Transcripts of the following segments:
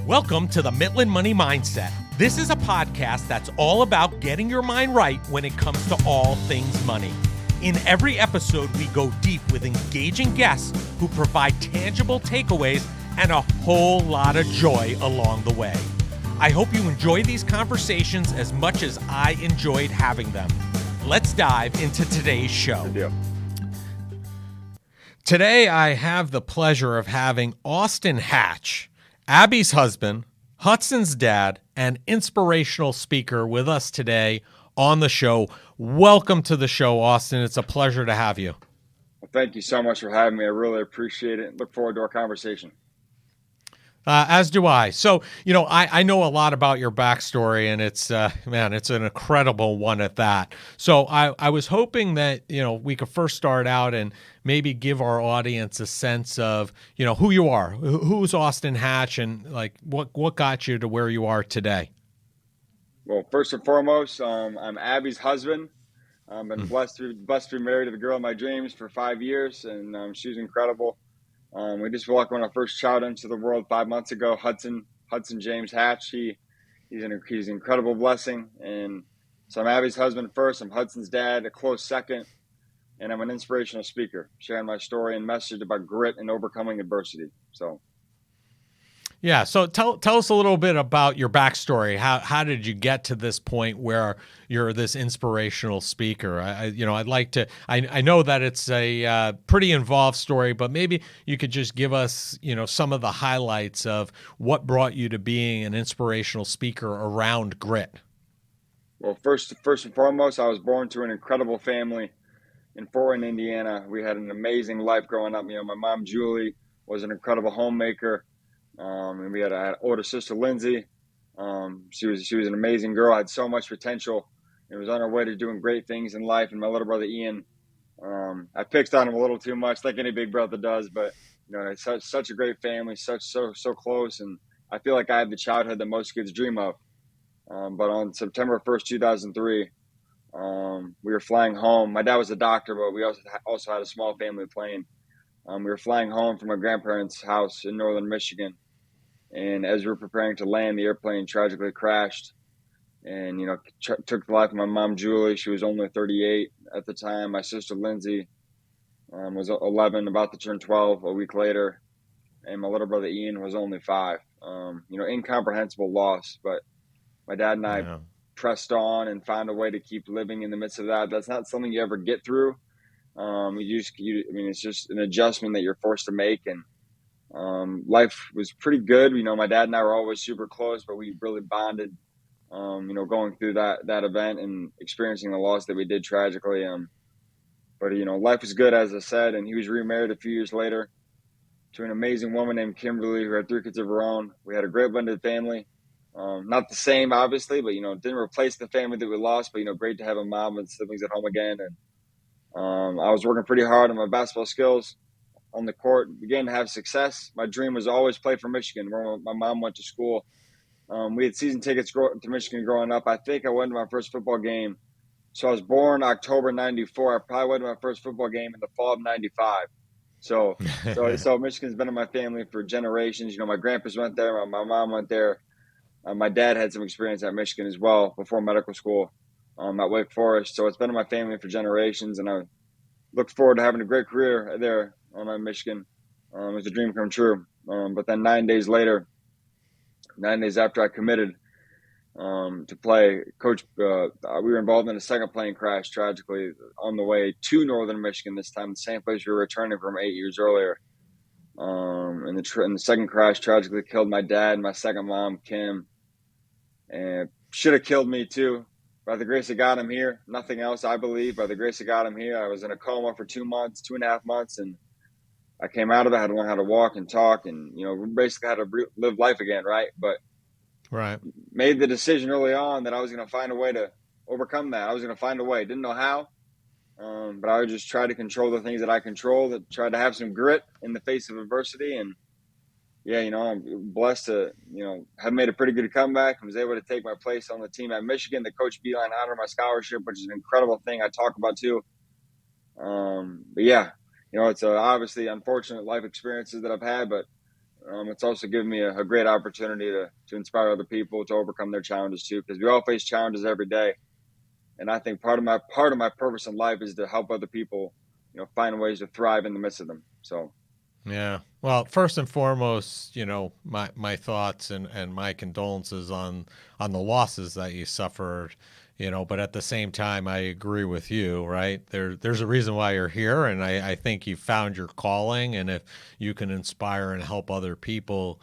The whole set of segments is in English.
Welcome to the Midland Money Mindset. This is a podcast that's all about getting your mind right when it comes to all things money. In every episode, we go deep with engaging guests who provide tangible takeaways and a whole lot of joy along the way. I hope you enjoy these conversations as much as I enjoyed having them. Let's dive into today's show. Today, I have the pleasure of having Austin Hatch, Abby's husband, Hudson's dad, and inspirational speaker with us today on the show. Welcome to the show, Austin. It's a pleasure to have you. Well, thank you so much for having me. I really appreciate it. Look forward to our conversation. As do I. So, I know a lot about your backstory, and it's an incredible one at that. So I was hoping that, we could first start out and maybe give our audience a sense of, who you are, who's Austin Hatch, and like what got you to where you are today. Well, first and foremost, I'm Abby's husband. I've been blessed to be married to the girl of my dreams for 5 years, and she's incredible. We just welcomed our first child into the world 5 months ago, Hudson James Hatch. He's an incredible blessing. And so I'm Abby's husband first. I'm Hudson's dad, a close second. And I'm an inspirational speaker, sharing my story and message about grit and overcoming adversity. So tell us a little bit about your backstory. How did you get to this point where you're this inspirational speaker? I'd like to. I know that it's a pretty involved story, but maybe you could just give us, some of the highlights of what brought you to being an inspirational speaker around grit. Well, first and foremost, I was born to an incredible family in Fort Wayne, Indiana. We had an amazing life growing up. My mom, Julie, was an incredible homemaker. And we had an older sister, Lindsay. She was an amazing girl, had so much potential, and was on her way to doing great things in life. And my little brother, Ian, I picked on him a little too much, like any big brother does, but it's such a great family, so close. And I feel like I had the childhood that most kids dream of. But on September 1st, 2003, we were flying home. My dad was a doctor, but we also had a small family plane. We were flying home from my grandparents' house in northern Michigan. And as we were preparing to land, the airplane tragically crashed and, took the life of my mom, Julie. She was only 38 at the time. My sister, Lindsay, was 11, about to turn 12 a week later. And my little brother, Ian, was only 5. Incomprehensible loss. But my dad and I pressed on and found a way to keep living in the midst of that. That's not something you ever get through. It's just an adjustment that you're forced to make. And life was pretty good. My dad and I were always super close, but we really bonded, going through that event and experiencing the loss that we did tragically. But life was good, as I said, and he was remarried a few years later to an amazing woman named Kimberly, who had 3 kids of her own. We had a great blended family. Not the same, obviously, but, didn't replace the family that we lost, but, great to have a mom and siblings at home again. And I was working pretty hard on my basketball skills on the court, began to have success. My dream was always play for Michigan, where my mom went to school. We had season tickets to Michigan growing up. I think I went to my first football game. So I was born October 94. I probably went to my first football game in the fall of 95. So Michigan's been in my family for generations. My grandpas went there. My mom went there. My dad had some experience at Michigan as well before medical school at Wake Forest. So it's been in my family for generations, and I look forward to having a great career there at Michigan. It was a dream come true. But then 9 days later, 9 days after I committed to play, we were involved in a second plane crash, tragically, on the way to northern Michigan this time, the same place we were returning from 8 years earlier. And the second crash tragically killed my dad and my second mom, Kim, and should have killed me too. By the grace of God, I'm here. Nothing else, I believe. By the grace of God, I'm here. I was in a coma for 2.5 months, and I came out of it. I had to learn how to walk and talk, and basically how to live life again, right? But made the decision early on that I was going to find a way to overcome that. I was going to find a way. Didn't know how, but I would just try to control the things that I control. That tried to have some grit in the face of adversity, and I'm blessed to have made a pretty good comeback. I was able to take my place on the team at Michigan. The Coach Beeline honored my scholarship, which is an incredible thing I talk about too. It's obviously unfortunate life experiences that I've had, but it's also given me a great opportunity to inspire other people to overcome their challenges too, because we all face challenges every day. And I think part of my purpose in life is to help other people, find ways to thrive in the midst of them. So Yeah. Well, first and foremost, my thoughts and my condolences on the losses that you suffered, but at the same time I agree with you, right? There's a reason why you're here, and I think you found your calling, and if you can inspire and help other people,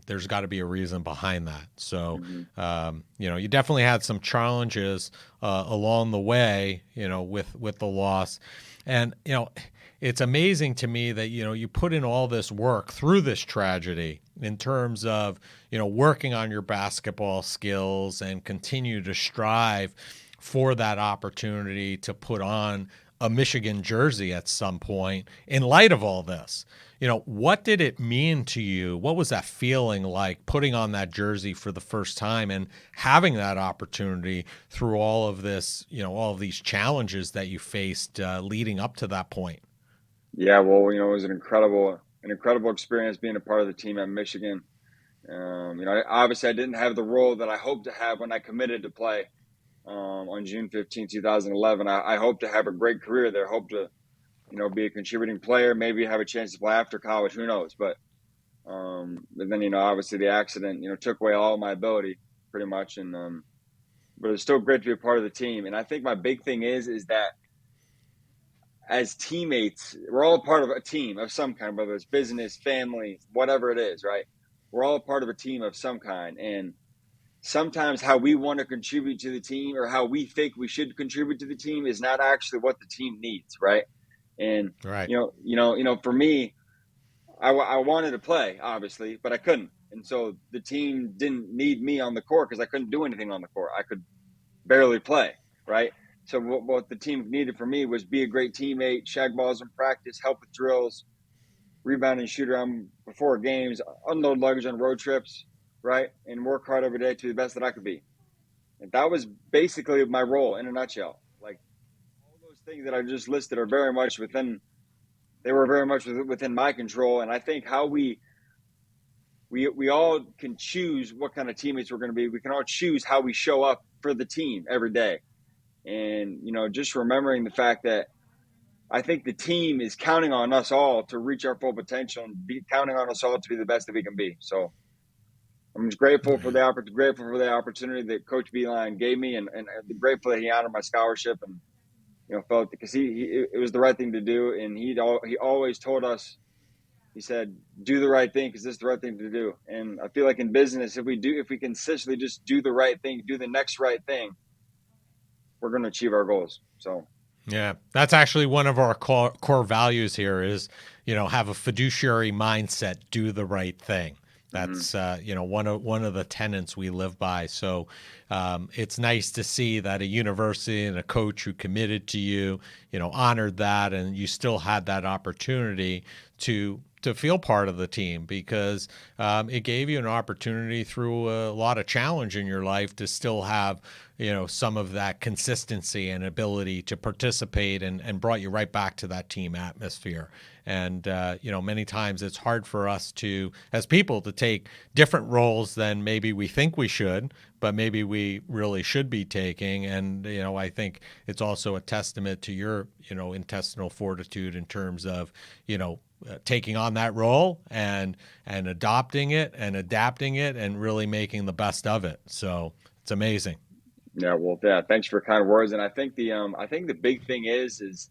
there's got to be a reason behind that. So mhm. you definitely had some challenges along the way, with the loss. And it's amazing to me that you put in all this work through this tragedy in terms of working on your basketball skills and continue to strive for that opportunity to put on a Michigan jersey at some point in light of all this. What did it mean to you? What was that feeling like, putting on that jersey for the first time and having that opportunity through all of this, all of these challenges that you faced leading up to that point? Yeah, well, it was an incredible experience being a part of the team at Michigan. Obviously, I didn't have the role that I hoped to have when I committed to play on June 15, 2011. I hope to have a great career there. Hope to, be a contributing player, maybe have a chance to play after college. Who knows? But then, obviously the accident, took away all my ability pretty much. But it's still great to be a part of the team. And I think my big thing is that as teammates, we're all part of a team of some kind, whether it's business, family, whatever it is, right? We're all part of a team of some kind. And sometimes how we want to contribute to the team or how we think we should contribute to the team is not actually what the team needs, right? And Right. for me, I wanted to play obviously, but I couldn't, and so the team didn't need me on the court because I couldn't do anything on the court. I could barely play, right? So what the team needed from me was be a great teammate, shag balls in practice, help with drills, rebound and shoot around before games, unload luggage on road trips, right, and work hard every day to be the best that I could be. And that was basically my role in a nutshell. Like all those things that I just listed are very much within. They were very much within my control, and I think how we all can choose what kind of teammates we're going to be. We can all choose how we show up for the team every day, and just remembering the fact that I think the team is counting on us all to reach our full potential and be counting on us all to be the best that we can be. So I'm just grateful for the opportunity that Coach Beeline gave me, and grateful that he honored my scholarship, and felt because it was the right thing to do, and he always told us. He said, "Do the right thing because this is the right thing to do." And I feel like in business, if we consistently just do the right thing, do the next right thing, we're going to achieve our goals. So, Yeah, that's actually one of our core values here is, have a fiduciary mindset, do the right thing. mm-hmm. That's one of the tenets we live by. So it's nice to see that a university and a coach who committed to you, honored that, and you still had that opportunity to feel part of the team because it gave you an opportunity through a lot of challenge in your life to still have some of that consistency and ability to participate and brought you right back to that team atmosphere. And many times it's hard for us to as people to take different roles than maybe we think we should, but maybe we really should be taking. And I think it's also a testament to your intestinal fortitude in terms of taking on that role and adopting it and adapting it and really making the best of it. So it's amazing. Yeah, well, yeah, thanks for kind words. And I think the big thing is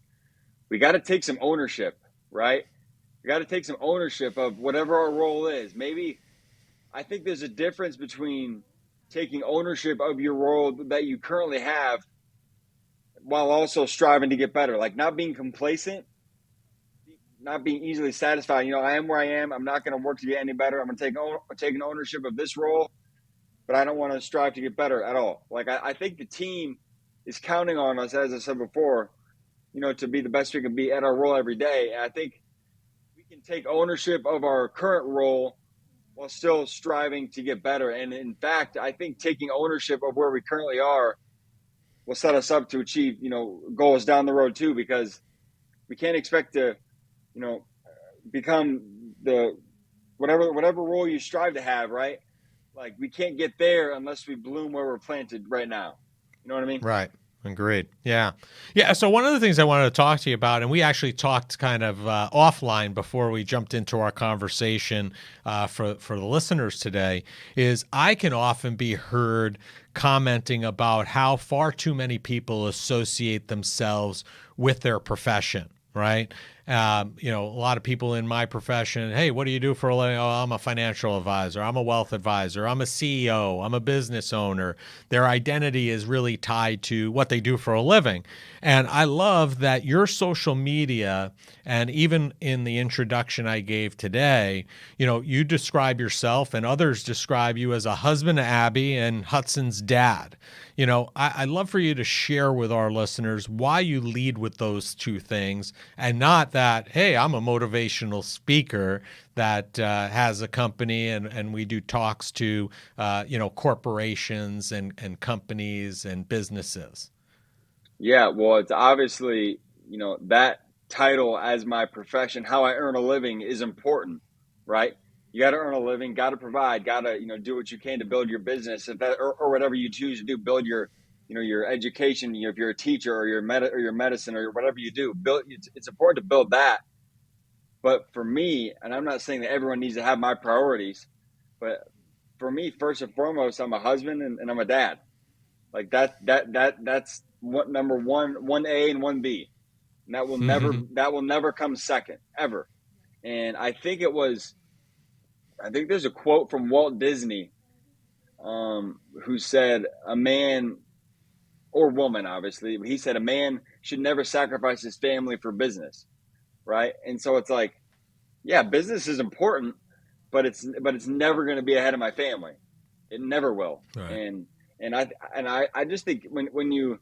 we got to take some ownership, right? We got to take some ownership of whatever our role is. Maybe I think there's a difference between taking ownership of your role that you currently have while also striving to get better, like not being complacent, not being easily satisfied. I am where I am. I'm not going to work to get any better. I'm going to take an ownership of this role, but I don't want to strive to get better at all. Like I think the team is counting on us, as I said before, to be the best we can be at our role every day. And I think we can take ownership of our current role while still striving to get better. And in fact, I think taking ownership of where we currently are will set us up to achieve, goals down the road too, because we can't expect to, become the whatever role you strive to have, right? Like we can't get there unless we bloom where we're planted right now. You know what I mean? Right. Agreed. Yeah. Yeah. So one of the things I wanted to talk to you about, and we actually talked kind of offline before we jumped into our conversation for the listeners today, is I can often be heard commenting about how far too many people associate themselves with their profession. Right. A lot of people in my profession, hey, what do you do for a living? Oh, I'm a financial advisor. I'm a wealth advisor. I'm a CEO. I'm a business owner. Their identity is really tied to what they do for a living. And I love that your social media, and even in the introduction I gave today, you describe yourself and others describe you as a husband to Abby and Hudson's dad. I'd love for you to share with our listeners why you lead with those two things, and not that, hey, I'm a motivational speaker that has a company and we do talks to, corporations and companies and businesses. Yeah, well, it's obviously, that title as my profession, how I earn a living is important, right? You got to earn a living, got to provide, got to, do what you can to build your business, if that, or whatever you choose to do, build your, your education, if you're a teacher or your medicine or whatever you do, build, it's important to build that. But for me, and I'm not saying that everyone needs to have my priorities, but for me, first and foremost, I'm a husband and I'm a dad. Like that's what number one A and one B. And that will never come second ever. And I think there's a quote from Walt Disney, who said a man or woman, obviously, but he said a man should never sacrifice his family for business, right? And so it's like, yeah, business is important, but it's never going to be ahead of my family. It never will. Right. And I just think when you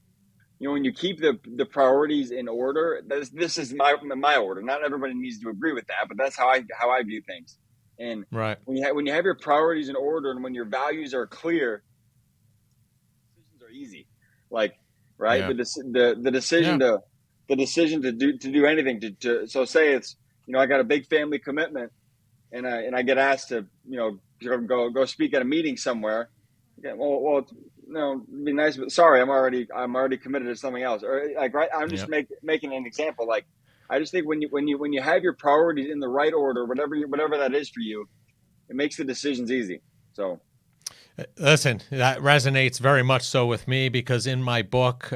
when you keep the priorities in order, this is my order. Not everybody needs to agree with that, but that's how I view things. And Right. when you have your priorities in order and when your values are clear, decisions are easy. Like, right, Yeah. the decision Yeah. to do anything so say it's, I got a big family commitment and I get asked to, go speak at a meeting somewhere. Okay, well, no, it'd be nice, but sorry, I'm already committed to something else. Or like, right, I'm just Yep. making an example. Like, I just think when you have your priorities in the right order, whatever that is for you, it makes the decisions easy. So Listen, that resonates very much so with me because in my book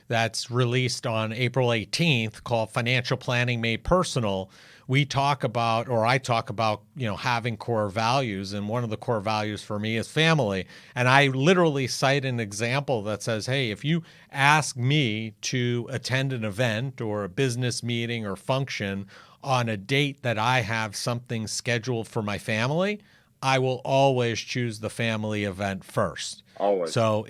that's released on April 18th called Financial Planning Made Personal, we talk about, or I talk about, having core values. And one of the core values for me is family. And I literally cite an example that says, hey, if you ask me to attend an event or a business meeting or function on a date that I have something scheduled for my family, I will always choose the family event first. always. So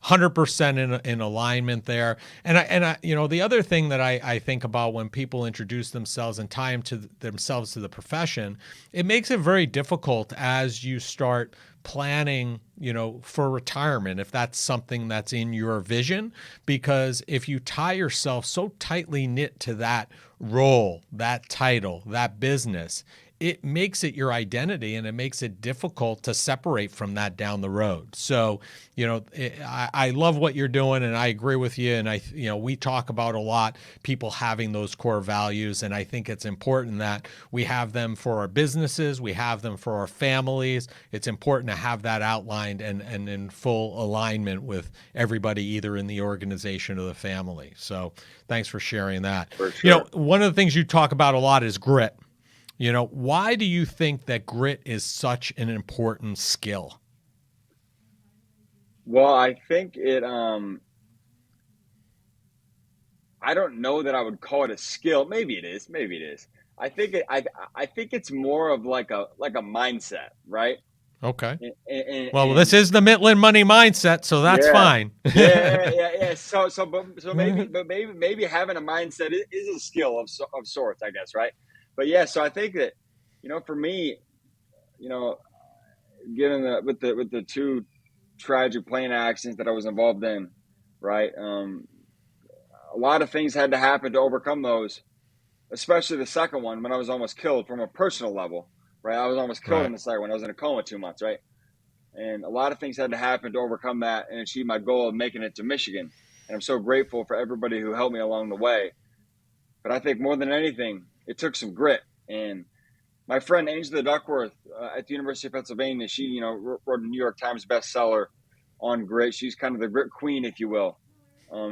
100% in alignment there. And I, the other thing that I think about when people introduce themselves and tie themselves to the profession, it makes it very difficult as you start planning, for retirement, if that's something that's in your vision, because if you tie yourself so tightly knit to that role, that title, that business, it makes it your identity and it makes it difficult to separate from that down the road. So, I love what you're doing and I agree with you. And we talk about a lot people having those core values. And I think it's important that we have them for our businesses, we have them for our families. It's important to have that outlined and in full alignment with everybody, either in the organization or the family. So thanks for sharing that. For sure. One of the things you talk about a lot is grit. Why do you think that grit is such an important skill? Well, I think I don't know that I would call it a skill. Maybe it is. Maybe it is. I think it's more of like a mindset, right? Okay. Well, this And is the Midland Money Mindset, so that's yeah, fine. yeah. So maybe having a mindset is a skill of sorts, I guess, right? But yeah, so I think that, for me, you know, given with the two tragic plane accidents that I was involved in, right? A lot of things had to happen to overcome those, especially the second one when I was almost killed from a personal level. right? I was almost killed in Right. the second one. I was in a coma 2 months, right? And a lot of things had to happen to overcome that and achieve my goal of making it to Michigan. And I'm so grateful for everybody who helped me along the way. But I think more than anything, it took some grit. And my friend Angela Duckworth at the University of Pennsylvania, she, wrote a New York Times bestseller on grit. She's kind of the grit queen, if you will.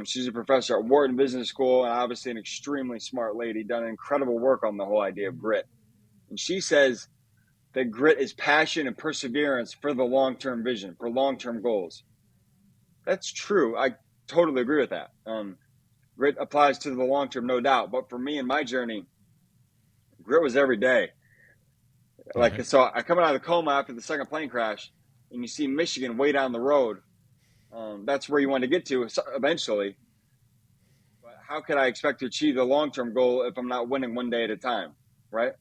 She's a professor at Wharton Business School and obviously an extremely smart lady, done incredible work on the whole idea of grit. And she says that grit is passion and perseverance for the long-term vision, for long-term goals. That's true. I totally agree with that. Grit applies to the long-term, no doubt. But for me and my journey, grit was every day. Like, Right. so I coming out of the coma after the second plane crash, and you see Michigan way down the road. That's where you want to get to eventually. But how could I expect to achieve the long-term goal if I'm not winning one day at a time, right?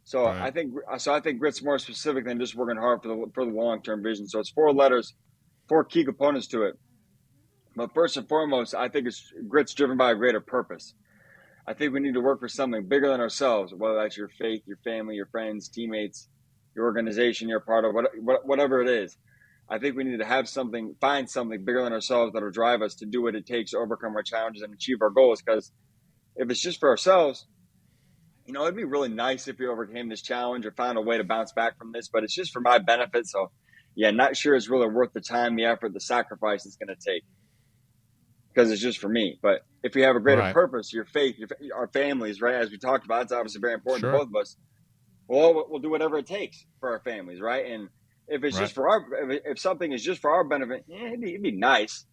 So Right. I think grit's more specific than just working hard for the long-term vision. So it's 4 letters, 4 key components to it. But first and foremost, I think grit's driven by a greater purpose. I think we need to work for something bigger than ourselves, whether that's your faith, your family, your friends, teammates, your organization you're a part of, whatever it is. I think we need to find something bigger than ourselves that'll drive us to do what it takes to overcome our challenges and achieve our goals. Because if it's just for ourselves, it'd be really nice if we overcame this challenge or found a way to bounce back from this, but it's just for my benefit. So, yeah, not sure it's really worth the time, the effort, the sacrifice it's going to take because it's just for me. But if we have a greater Right. purpose, your faith, our families, right, as we talked about, it's obviously very important to Sure. both of us. We'll do whatever it takes for our families, right? And if it's Right. just if something is just for our benefit, it'd be nice.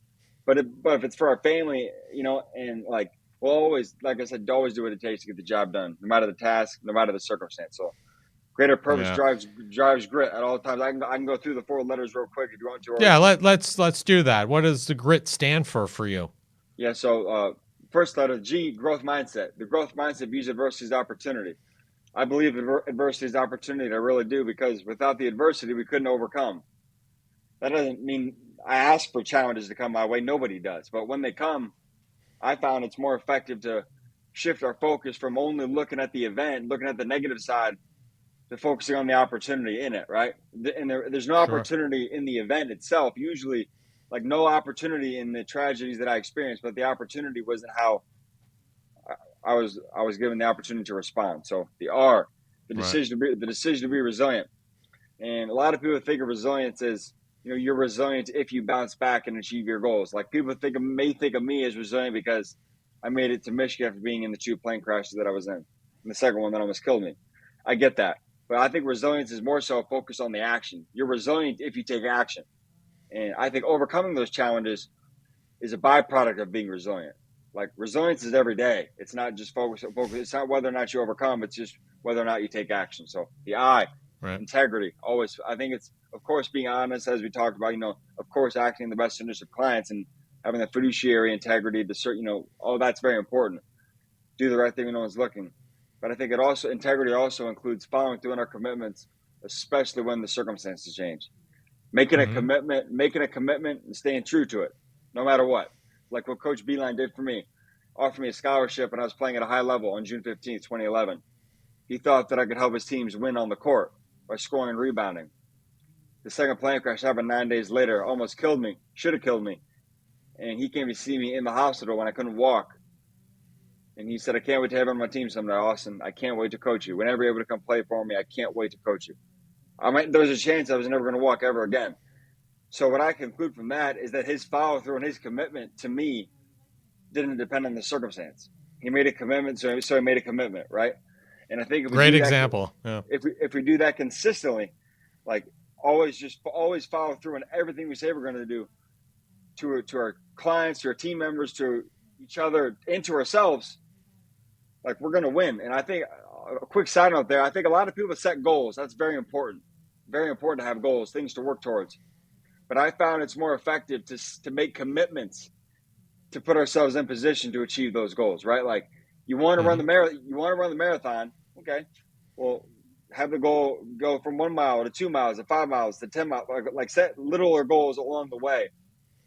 But if it's for our family, and like we'll always, like I said, always do what it takes to get the job done, no matter the task, no matter the circumstance. So greater purpose Yeah. drives grit at all times. I can go through the 4 letters real quick if you want to. Or Yeah. Let's do that. What does the grit stand for you? yeah. So first letter G, growth mindset. The growth mindset views adversity as opportunity. I believe adversity is opportunity. I really do, because without the adversity, we couldn't overcome. That doesn't mean I ask for challenges to come my way. Nobody does. But when they come, I found it's more effective to shift our focus from only looking at the event, looking at the negative side, to focusing on the opportunity in it, right? And there's no Sure. opportunity in the event itself. Usually, like no opportunity in the tragedies that I experienced, but the opportunity was in how I was given the opportunity to respond. So the R, Right. the decision to be resilient. And a lot of people think of resilience as, you're resilient if you bounce back and achieve your goals. Like people may think of me as resilient because I made it to Michigan after being in the 2 plane crashes that I was in, and the second one that almost killed me. I get that, but I think resilience is more so focused on the action. You're resilient if you take action, and I think overcoming those challenges is a byproduct of being resilient. Like resilience is every day. It's not just focus. It's not whether or not you overcome. It's just whether or not you take action. So the I, Right. integrity, always. I think it's, of course, being honest, as we talked about. Of course, acting in the best interest of clients and having the fiduciary integrity. All that's very important. Do the right thing when no one's looking. But I think integrity also includes following through on our commitments, especially when the circumstances change. Mm-hmm. Making a commitment and staying true to it, no matter what. Like what Coach Beeline did for me, offered me a scholarship when I was playing at a high level on June 15th, 2011. He thought that I could help his teams win on the court by scoring and rebounding. The second plane crash happened 9 days later, almost killed me, should have killed me. And he came to see me in the hospital when I couldn't walk. And he said, I can't wait to have you on my team someday, Austin. I can't wait to coach you. Whenever you're able to come play for me, I can't wait to coach you. There's a chance I was never going to walk ever again. So what I conclude from that is that his follow through and his commitment to me didn't depend on the circumstance. He made a commitment, so he made a commitment, right? And I think if we Great do that, example. Yeah. if we do that consistently, like always follow through on everything we say we're going to do to our clients, to our team members, to each other, and to ourselves, like we're going to win. And I think a quick side note there, I think a lot of people set goals. That's very important to have goals, things to work towards. But I found it's more effective to make commitments to put ourselves in position to achieve those goals, right? Like you want to run Mm-hmm. the marathon, okay? Well, have the goal go from 1 mile to 2 miles to 5 miles to 10 miles, like set littler goals along the way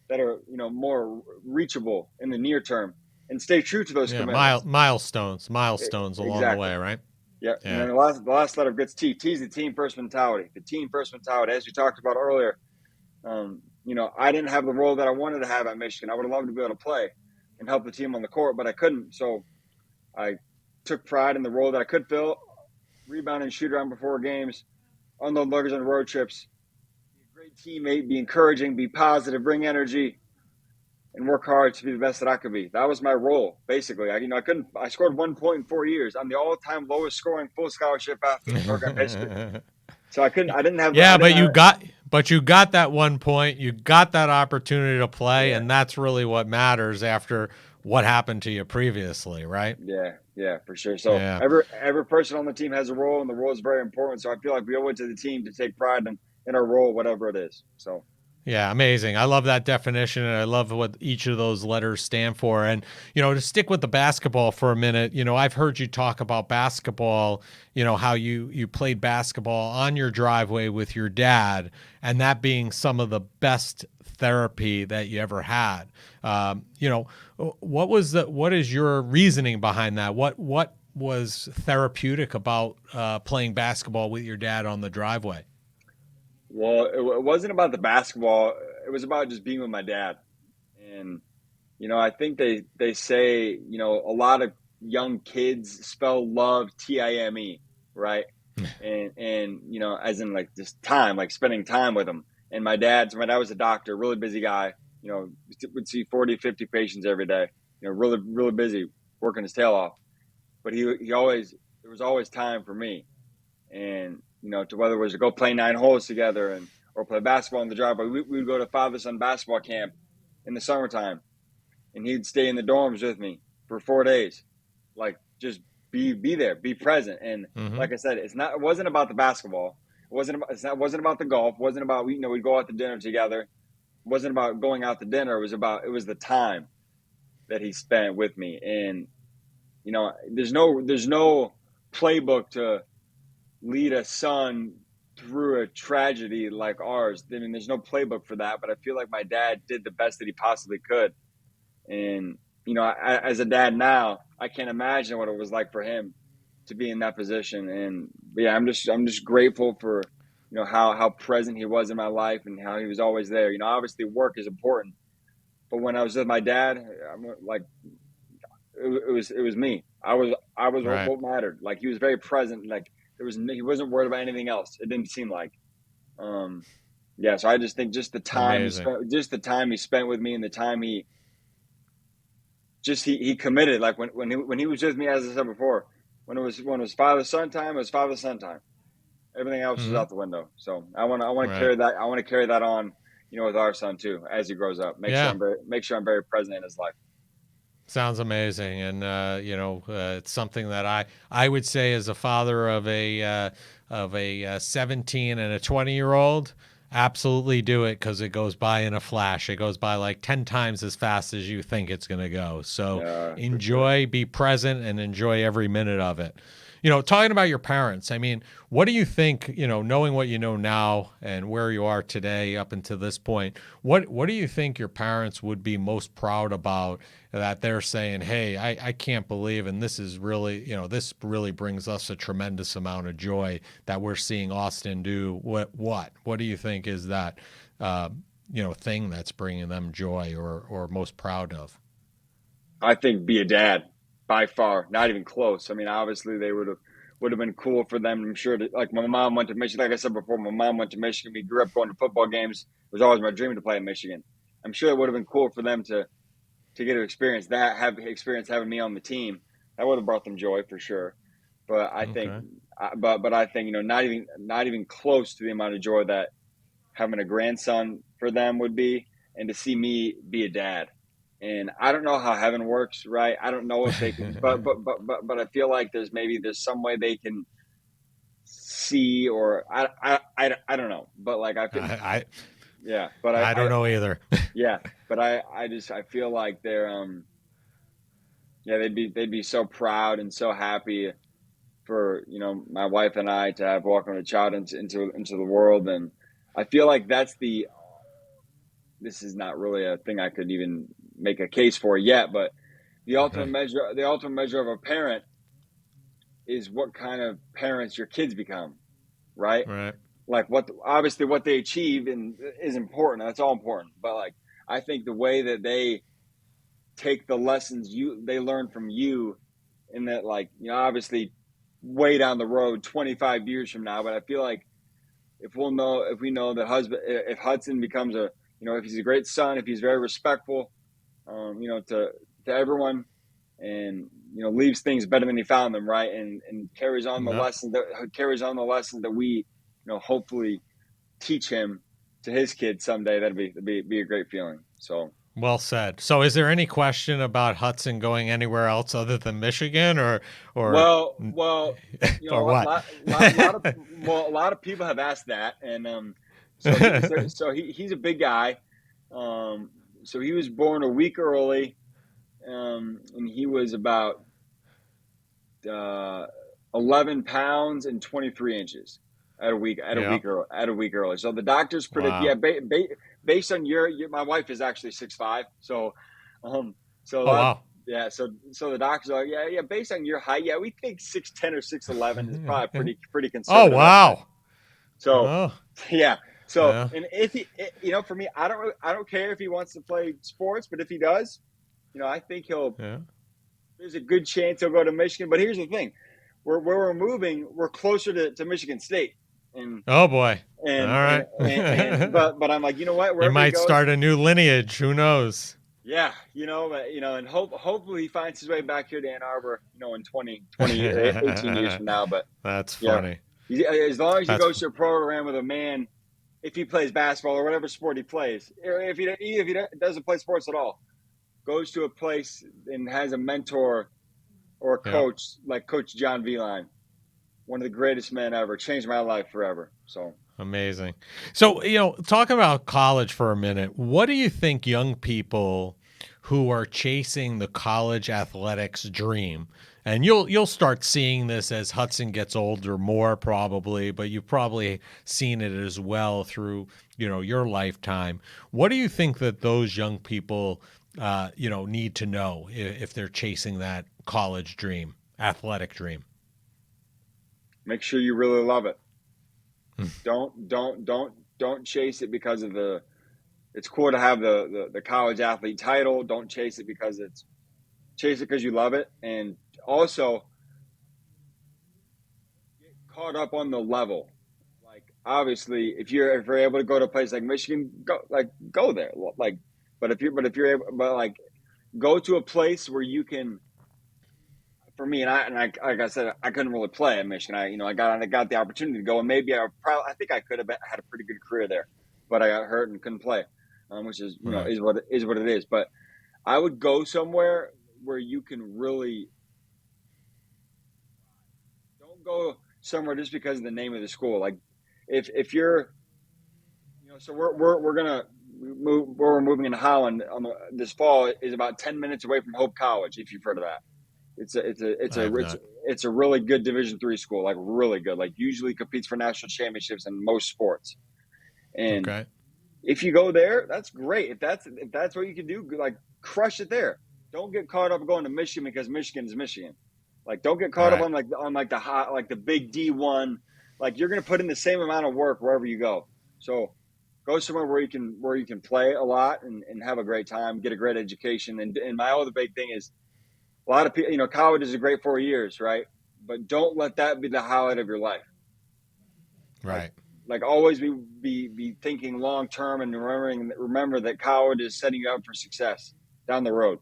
that are, more reachable in the near term, and stay true to those Yeah. commitments. Milestones along the Exactly. way. Right. Yeah, and Yeah. then the last letter gets T. T is the team first mentality. The team first mentality, as we talked about earlier. I didn't have the role that I wanted to have at Michigan. I would have loved to be able to play and help the team on the court, but I couldn't. So I took pride in the role that I could fill, rebound and shoot around before games, unload luggage on road trips, be a great teammate, be encouraging, be positive, bring energy, and work hard to be the best that I could be. That was my role, basically. I scored 1 point in 4 years. I'm the all-time lowest scoring full scholarship athlete in program history. So I didn't have, Yeah, but you got that 1 point. You got that opportunity to play, yeah, and that's really what matters after what happened to you previously, right? yeah, for sure. So Yeah. every person on the team has a role, and the role is very important. So I feel like we owe it to the team to take pride in our role, whatever it is. So Yeah, amazing. I love that definition, and I love what each of those letters stand for. And, to stick with the basketball for a minute, I've heard you talk about basketball, how you played basketball on your driveway with your dad, and that being some of the best therapy that you ever had. What is your reasoning behind that? What was therapeutic about playing basketball with your dad on the driveway? well, it wasn't about the basketball. It was about just being with my dad. And I think they say a lot of young kids spell love Time, right? And as in like just time, like spending time with them. And my dad was a doctor, really busy guy. Would see 40, 50 patients every day. Really really busy, working his tail off. But he always there was always time for me, and to whether it was to go play 9 holes together and or play basketball in the driveway. We would go to father son basketball camp in the summertime, and he'd stay in the dorms with me for 4 days, like just be there, be present. And Mm-hmm. like I said, it wasn't about the basketball. It wasn't about the golf. It wasn't about we'd go out to dinner together. It wasn't about going out to dinner. It was the time that he spent with me. And there's no playbook to lead a son through a tragedy like ours. I mean, there's no playbook for that. But I feel like my dad did the best that he possibly could. And as a dad now, I can't imagine what it was like for him to be in that position. And yeah, I'm just grateful for how present he was in my life and how he was always there. Obviously work is important, but when I was with my dad, I'm like it was me. I was Right. what mattered. Like he was very present. Like he wasn't worried about anything else. It didn't seem like. Um, yeah, so I just think Amazing. just the time he spent with me, and the time he committed. Like when he was with me, as I said before, when it was father son time, it was father son time. Everything else was Mm-hmm. out the window. So I want to Right. carry that. I want to carry that on, with our son too as he grows up. Yeah. Make sure I'm very present in his life. Sounds amazing, and it's something that I would say as a father of a 17 and a 20-year-old, absolutely do it because it goes by in a flash. It goes by like 10 times as fast as you think it's going to go. So Yeah, for sure. enjoy, be present, and enjoy every minute of it. Talking about your parents, I mean, what do you think, knowing what you know now and where you are today up until this point, what do you think your parents would be most proud about that they're saying, hey, I can't believe, and this is really, this really brings us a tremendous amount of joy that we're seeing Austin do. What do you think is that, thing that's bringing them joy or most proud of? I think be a dad by far, not even close. I mean, obviously they would have been cool for them. I'm sure that, like my mom went to Michigan. Like I said before, my mom went to Michigan. We grew up going to football games. It was always my dream to play at Michigan. I'm sure it would have been cool for them to get to experience that, have experience having me on the team. That would have brought them joy for sure. But I think, Okay. but I think not even close to the amount of joy that having a grandson for them would be, and to see me be a dad. And I don't know how heaven works, right? I don't know if they can, but I feel like there's some way they can see, or I don't know, but like I feel, I yeah, but I don't know either. yeah, but I feel like they're yeah, they'd be so proud and so happy for my wife and I to have welcomed a child into the world. And I feel like this is not really a thing I could even make a case for yet, but the ultimate Okay. measure of a parent is what kind of parents your kids become, right? Right. Like obviously what they achieve and is important. That's all important. But like I think the way that they take the lessons they learn from you, and that, like, obviously way down the road, 25 years from now. But I feel like if we know that if Hudson becomes if he's a great son, if he's very respectful, to everyone, and leaves things better than he found them, right, and Yep. carries on the lessons that we hopefully teach him to his kids someday. That'd be a great feeling. So Well said. So, is there any question about Hudson going anywhere else other than Michigan, or well, or what? a lot of people have asked that, and he's a big guy. So he was born a week early, and he was about uh, 11 pounds and 23 inches Yeah. at a week early. So the doctors predict, Wow. yeah, based on my wife is actually 6'5", so um, so Oh that wow. yeah, so the doctors are like, yeah, based on your height, yeah, we think 6'10" or 6'11" is probably pretty Oh conservative estimate. wow. So Oh yeah, so yeah. and if for me, I don't care if he wants to play sports, but if he does, I think Yeah. there's a good chance he'll go to Michigan. But here's the thing: where we're moving, we're closer to Michigan State, and Oh boy. All and and, right. but I'm like, You wherever he might goes, start a new lineage. Who knows? yeah, and hopefully he finds his way back here to Ann Arbor, in 18 years from now. But That's yeah, funny. as long as he That's goes to a program with a man, if he plays basketball or whatever sport he plays, or if he doesn't play sports at all, goes to a place and has a mentor or a yep. coach like Coach John Vline, one of the greatest men ever, changed my life forever. So Amazing. So, talking about college for a minute, what do you think young people who are chasing the college athletics dream, and you'll start seeing this as Hudson gets older more probably, but you've probably seen it as well through, your lifetime. What do you think that those young people need to know if they're chasing that college dream, athletic dream? make sure you really love it. Don't chase it because of it's cool to have the college athlete title. Don't chase it chase it because you love it. And also get caught up on the level. Like, obviously, if you're able to go to a place like Michigan, go there. Like, but if you're able, but like, go to a place where you can. For me, and I like I said, I couldn't really play at Michigan. I got the opportunity to go, and maybe I think I could have had a pretty good career there, but I got hurt and couldn't play, which is Right. is what it is. But I would go somewhere where you can really, don't go somewhere just because of the name of the school. Like, if you're, so we're gonna move where we're moving in Holland this fall is about 10 minutes away from Hope College. If you've heard of that. I have not. It's a really good Division III school, like really good. Like, usually competes for national championships in most sports. And Okay. if you go there, that's great. If that's what you can do, like, crush it there. Don't get caught up going to Michigan because Michigan is Michigan. Like, don't get caught up Right. on the hot, like the big D1. Like, you're going to put in the same amount of work wherever you go. So go somewhere where you can play a lot and have a great time, get a great education. And my other big thing is, a lot of people, college is a great 4 years, right? But don't let that be the highlight of your life. Like, Right. always be thinking long term, and remember that college is setting you up for success down the road.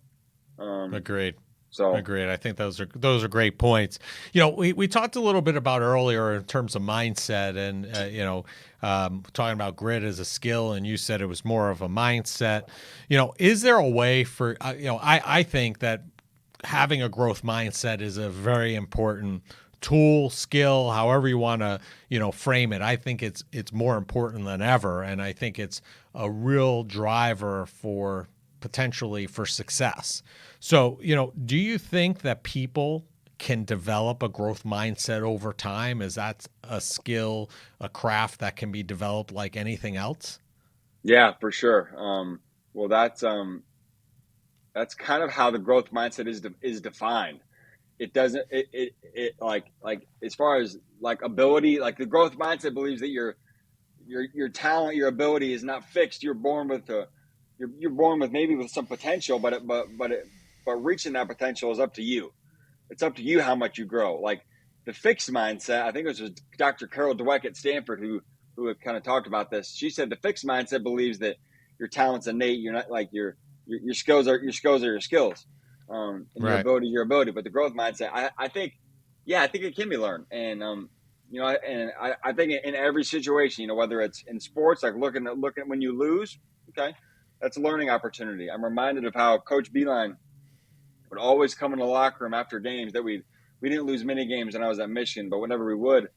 Um, Agreed. so Agreed. I think those are great points. We talked a little bit about earlier in terms of mindset, and talking about grit as a skill, and you said it was more of a mindset. Is there a way for I think that having a growth mindset is a very important tool, skill, however you want to frame it. I think it's more important than ever, and I think it's a real driver for potentially for success. So, do you think that people can develop a growth mindset over time? Is that a skill, a craft that can be developed like anything else? yeah, for sure. Well, that's kind of how the growth mindset is defined. it doesn't like as far as like ability, like the growth mindset believes that your talent, your ability is not fixed. You're born with you're born with maybe with some potential, but reaching that potential is up to you. It's up to you how much you grow. Like the fixed mindset, I think it was Dr. Carol Dweck at Stanford who had kind of talked about this. She said the fixed mindset believes that your talent's innate. You're not like your skills are your skills, and Right. your ability. But the growth mindset, I think, yeah, I think it can be learned. And I think in every situation, whether it's in sports, like looking at when you lose, okay, that's a learning opportunity. I'm reminded of how Coach Beeline would always come in the locker room after games that we didn't lose many games when I was at Michigan, but whenever we would,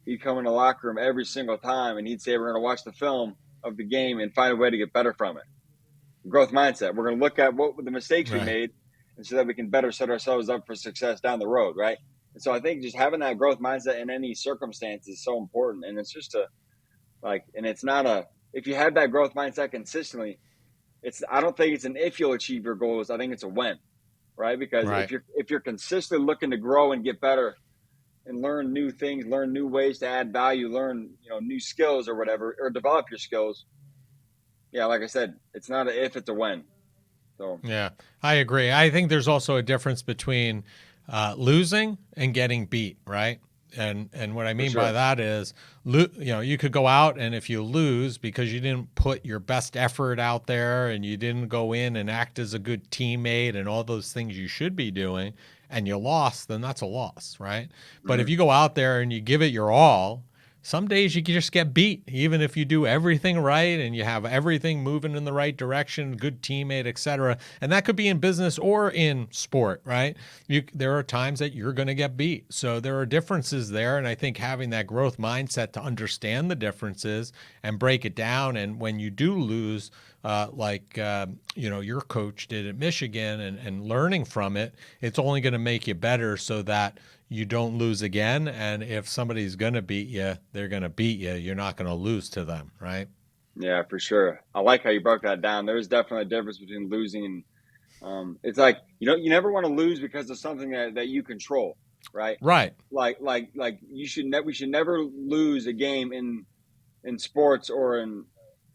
he'd come in the locker room every single time and he'd say, we're going to watch the film of the game and find a way to get better from it. Growth mindset. We're going to look at what the mistakes we Right. made and so that we can better set ourselves up for success down the road, right? And so I think just having that growth mindset in any circumstance is so important. And it's just and it's not if you have that growth mindset consistently, I don't think it's an if you'll achieve your goals. I think it's a when, right? Because Right. if you're consistently looking to grow and get better and learn new things, learn new ways to add value, learn new skills or whatever, or develop your skills. Yeah, like I said, it's not a if, it's a when. So Yeah, I agree. I think there's also a difference between losing and getting beat, right? And what I for mean by sure. that is, you could go out and if you lose because you didn't put your best effort out there and you didn't go in and act as a good teammate and all those things you should be doing, and you lost, then that's a loss, right? But if Mm-hmm. you go out there and you give it your all, some days you can just get beat, even if you do everything right and you have everything moving in the right direction, good teammate, etc. And that could be in business or in sport, right? There are times that you're going to get beat. So there are differences there. And I think having that growth mindset to understand the differences and break it down. And when you do lose, your coach did at Michigan, and learning from it, it's only going to make you better so that you don't lose again. And if somebody's going to beat you, they're going to beat you. You're not going to lose to them, right? Yeah, for sure. I like how you broke that down. There's definitely a difference between losing and it's like you never want to lose because of something that you control, right? Right. Like we should never lose a game in sports or in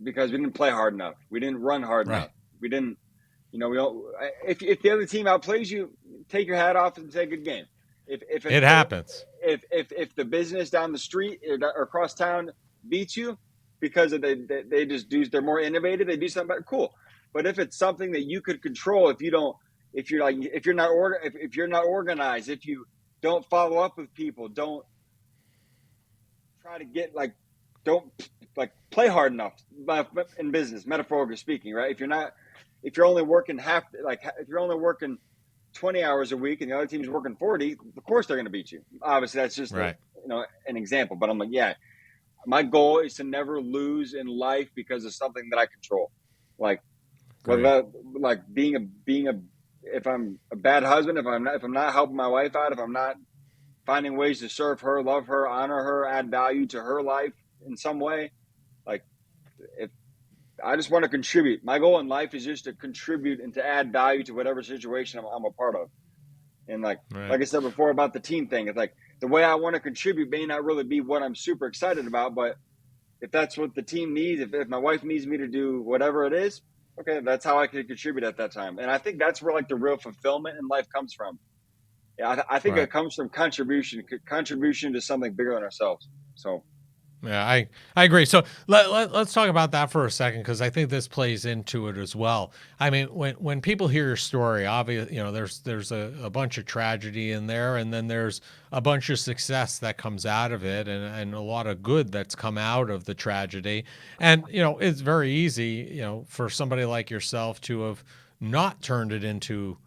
because we didn't play hard enough. We didn't run hard Right. enough. We didn't, we don't. If the other team outplays you, take your hat off and say good game. If It happens. if the business down the street or across town beats you because they just do, they're more innovative, they do something better, cool. But if it's something that you could control, if you're not if you're not organized, if you don't follow up with people, don't try to get don't play hard enough in business, metaphorically speaking, right? If you're only working if you're only working 20 hours a week and the other team's working 40, of course they're going to beat you. Obviously, that's just Right. an example. But I'm like, yeah, my goal is to never lose in life because of something that I control. Like whether Great. that like being a if I'm a bad husband, if I'm not helping my wife out, if I'm not finding ways to serve her, love her, honor her, add value to her life in some way, like if I just want to contribute. My goal in life is just to contribute and to add value to whatever situation I'm a part of. And Right. like I said before about the team thing, it's like the way I want to contribute may not really be what I'm super excited about, but if that's what the team needs, if my wife needs me to do whatever it is, okay, that's how I can contribute at that time. And I think that's where the real fulfillment in life comes from. Yeah, I think it Right. comes from contribution to something bigger than ourselves. So Yeah, I agree. So let's talk about that for a second, because I think this plays into it as well. I mean, when people hear your story, obviously, there's a bunch of tragedy in there, and then there's a bunch of success that comes out of it, and a lot of good that's come out of the tragedy. And it's very easy, for somebody like yourself to have not turned it into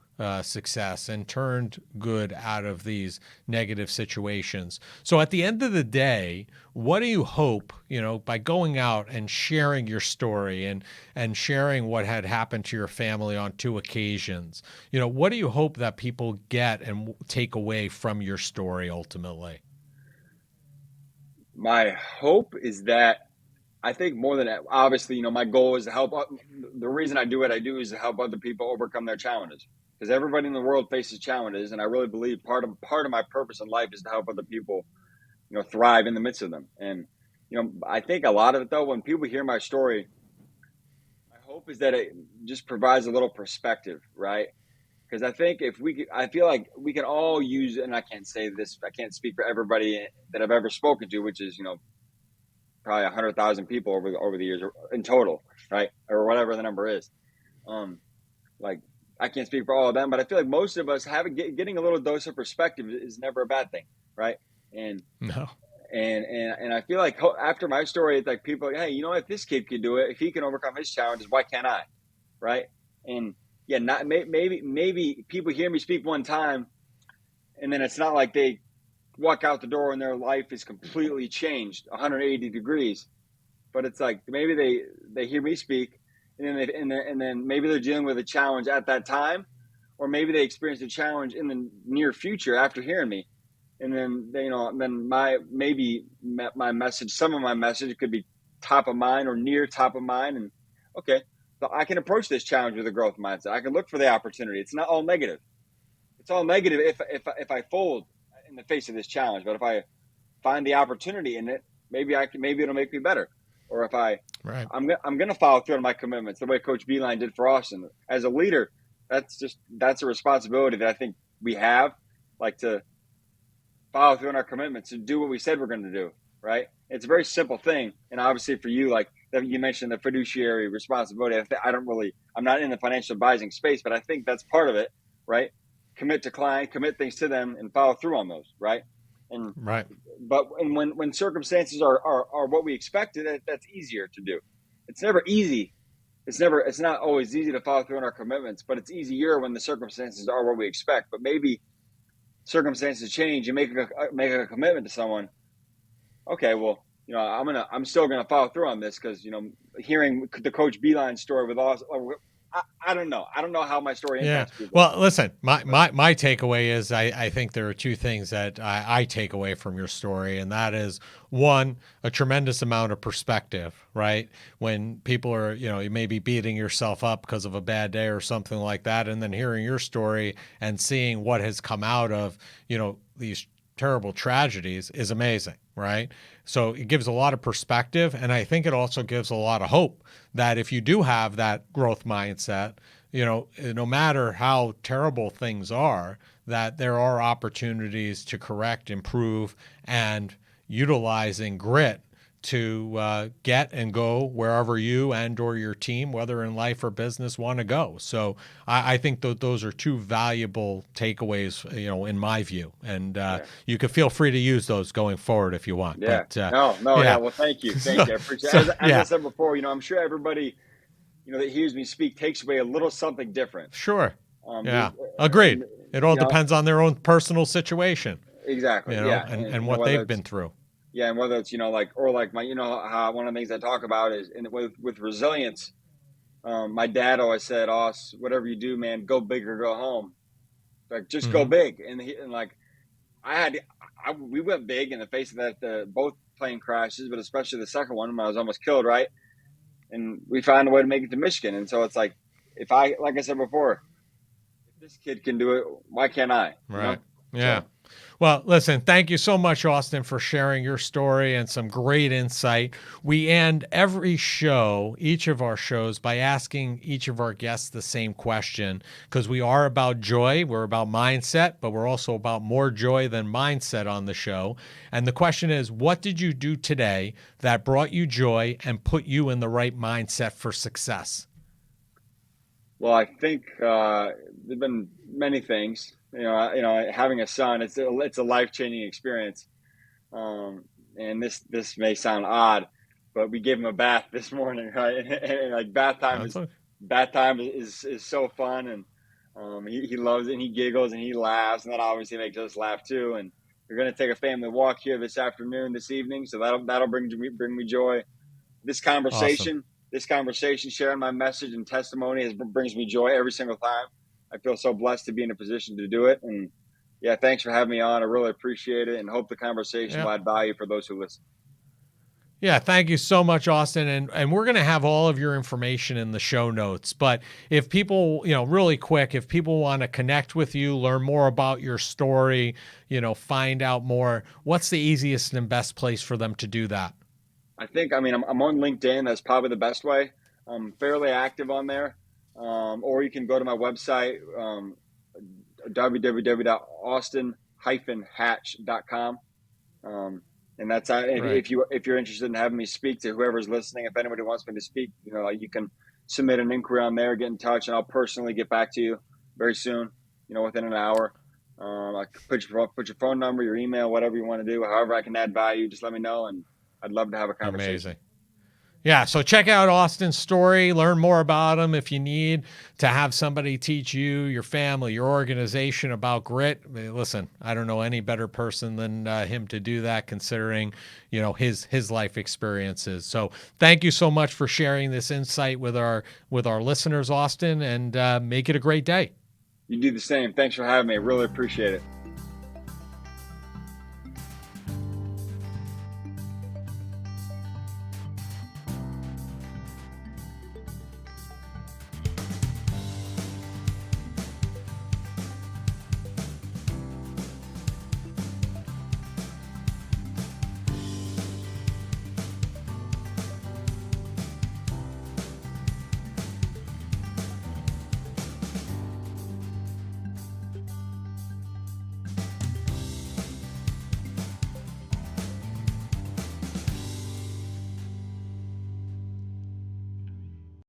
success and turned good out of these negative situations. So at the end of the day, what do you hope, by going out and sharing your story and sharing what had happened to your family on two occasions? What do you hope that people get and take away from your story ultimately? my hope is that I think more than obviously, my goal is to help. The reason I do what I do is to help other people overcome their challenges. because everybody in the world faces challenges, and I really believe part of my purpose in life is to help other people, thrive in the midst of them. And I think a lot of it, though, when people hear my story, my hope is that it just provides a little perspective, right? Because I think I feel like we can all use, and I can't say this, I can't speak for everybody that I've ever spoken to, which is probably 100,000 people over the years in total, right, or whatever the number is. Like, I can't speak for all of them, but I feel like most of us getting a little dose of perspective is never a bad thing, right? And No. and I feel like after my story, it's like people are like, hey, if this kid can do it, if he can overcome his challenges, why can't I, right? And yeah, not maybe people hear me speak one time, and then it's not like they walk out the door and their life is completely changed 180 degrees. But it's like maybe they hear me speak, and then maybe they're dealing with a challenge at that time, or maybe they experience a challenge in the near future after hearing me, and then then my message, some of my message could be top of mind or near top of mind, and okay, so I can approach this challenge with a growth mindset. I can look for the opportunity. It's not all negative. It's all negative if I fold in the face of this challenge, but if I find the opportunity in it, maybe it'll make me better. Or if Right. I'm going to follow through on my commitments the way Coach Beeline did for Austin. As a leader, that's a responsibility that I think we have, like, to follow through on our commitments and do what we said we're going to do, right? It's a very simple thing. And obviously for you, like you mentioned, the fiduciary responsibility. I'm not in the financial advising space, but I think that's part of it, right? Commit to client, commit things to them, and follow through on those, right? And Right. but when circumstances are what we expected, that's easier to do. It's never easy. It's not always easy to follow through on our commitments, but it's easier when the circumstances are what we expect. But maybe circumstances change. You make a commitment to someone. Okay, well, I'm still gonna follow through on this because hearing the Coach Beeline story with us. I don't know. I don't know how my story Yeah. impacts people. Well, listen, my takeaway is I think there are two things that I take away from your story, and that is one, a tremendous amount of perspective, right? When people are, you may be beating yourself up because of a bad day or something like that, and then hearing your story and seeing what has come out of, these terrible tragedies is amazing, right? So it gives a lot of perspective, and I think it also gives a lot of hope that if you do have that growth mindset, no matter how terrible things are, that there are opportunities to correct, improve, and utilizing grit to get and go wherever you and or your team, whether in life or business, want to go. So I think that those are two valuable takeaways, in my view. And Yeah. you can feel free to use those going forward if you want. Yeah. But No. Yeah. yeah, Well, thank you. Thank so, you. I appreciate it. so As I yeah, said before, I'm sure everybody, that hears me speak takes away a little something different. sure. Yeah, There's, agreed. and It all depends on their own personal situation, exactly. Yeah. and what Whether they've it's, been through. yeah. And whether it's, like my, how one of the things I talk about is with resilience. My dad always said, "Oss, whatever you do, man, go big or go home. Like, just go Hmm. big." And like, we went big in the face of that, both plane crashes, but especially the second one when I was almost killed, right? And we found a way to make it to Michigan. And so it's like, like I said before, if this kid can do it, why can't I? Right. Yeah. So Well, listen, thank you so much, Austin, for sharing your story and some great insight. We end every show, each of our shows, by asking each of our guests the same question because we are about joy. We're about mindset, but we're also about more joy than mindset on the show. And the question is, what did you do today that brought you joy and put you in the right mindset for success? well, I think there've been many things. Having a son, it's a life changing experience. Um, and this may sound odd, but we gave him a bath this morning, right? And like That's okay. bath time is so fun, and he loves it, and he giggles and he laughs, and that obviously makes us laugh too. And we're gonna take a family walk here this evening, so that'll bring me joy. This Awesome. conversation, sharing my message and testimony brings me joy every single time. I feel so blessed to be in a position to do it, and yeah, thanks for having me on. I really appreciate it, and hope the conversation Yeah. will add value for those who listen. Yeah, thank you so much, Austin. And we're going to have all of your information in the show notes. But if people, really quick, if people want to connect with you, learn more about your story, find out more, what's the easiest and best place for them to do that? I'm on LinkedIn. That's probably the best way. I'm fairly active on there. Or you can go to my website, www.austin-hatch.com. And that's Right. if you're interested in having me speak to whoever's listening. If anybody wants me to speak, you can submit an inquiry on there, get in touch, and I'll personally get back to you very soon. Within an hour. I put your phone number, your email, whatever you want to do. However, I can add value. Just let me know, and I'd love to have a conversation. Amazing. Yeah, so check out Austin's story, learn more about him if you need to have somebody teach you, your family, your organization about grit. I mean, listen, I don't know any better person than him to do that, considering, his life experiences. So thank you so much for sharing this insight with our listeners, Austin, and make it a great day. You do the same. Thanks for having me. I really appreciate it.